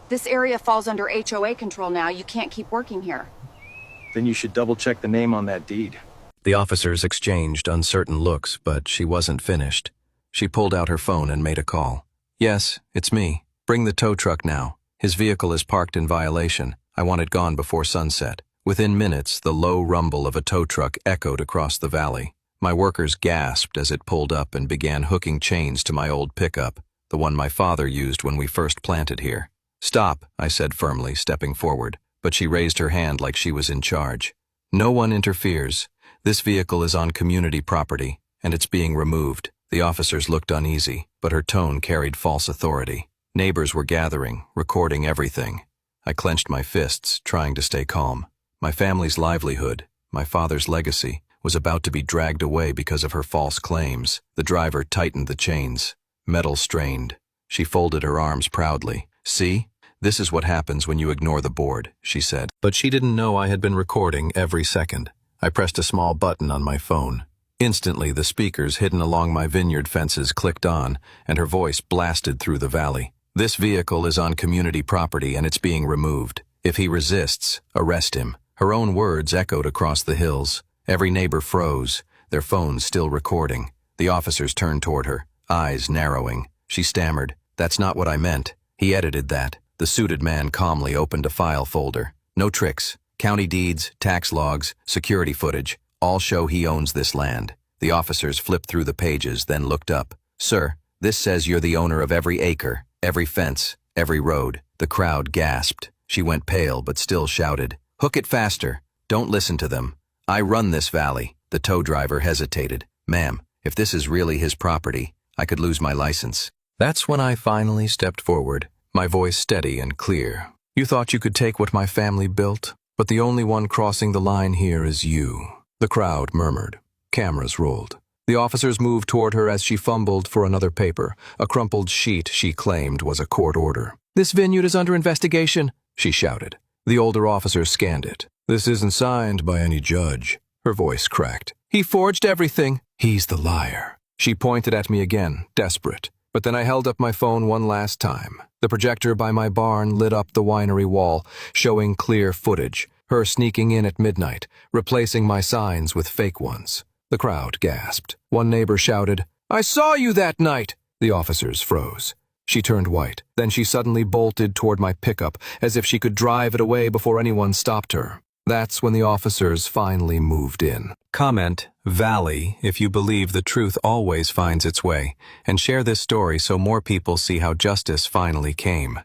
This area falls under HOA control now. You can't keep working here. Then you should double-check the name on that deed. The officers exchanged uncertain looks, but she wasn't finished. She pulled out her phone and made a call. Yes, it's me. Bring the tow truck now. His vehicle is parked in violation. I want it gone before sunset. Within minutes, the low rumble of a tow truck echoed across the valley. My workers gasped as it pulled up and began hooking chains to my old pickup, the one my father used when we first planted here. Stop, I said firmly, stepping forward, but she raised her hand like she was in charge. No one interferes. This vehicle is on community property, and it's being removed. The officers looked uneasy, but her tone carried false authority. Neighbors were gathering, recording everything. I clenched my fists, trying to stay calm. My family's livelihood, my father's legacy, was about to be dragged away because of her false claims. The driver tightened the chains. Metal strained. She folded her arms proudly. See? This is what happens when you ignore the board, she said. But she didn't know I had been recording every second. I pressed a small button on my phone. Instantly, the speakers hidden along my vineyard fences clicked on, and her voice blasted through the valley. This vehicle is on community property and it's being removed. If he resists, arrest him. Her own words echoed across the hills. Every neighbor froze, their phones still recording. The officers turned toward her, eyes narrowing. She stammered, "That's not what I meant." He edited that. The suited man calmly opened a file folder. No tricks. County deeds, tax logs, security footage, all show he owns this land. The officers flipped through the pages, then looked up. "Sir, this says you're the owner of every acre, every fence, every road." The crowd gasped. She went pale but still shouted, "Hook it faster. Don't listen to them. I run this valley." The tow driver hesitated. "Ma'am, if this is really his property, I could lose my license." That's when I finally stepped forward, my voice steady and clear. "You thought you could take what my family built? But the only one crossing the line here is you." The crowd murmured. Cameras rolled. The officers moved toward her as she fumbled for another paper, a crumpled sheet she claimed was a court order. "This vineyard is under investigation," she shouted. The older officer scanned it. "This isn't signed by any judge." Her voice cracked. "He forged everything." "He's the liar." She pointed at me again, desperate. But then I held up my phone one last time. The projector by my barn lit up the winery wall, showing clear footage, her sneaking in at midnight, replacing my signs with fake ones. The crowd gasped. One neighbor shouted, "I saw you that night!" The officers froze. She turned white. Then she suddenly bolted toward my pickup, as if she could drive it away before anyone stopped her. That's when the officers finally moved in. Comment Valley if you believe the truth always finds its way, and share this story so more people see how justice finally came.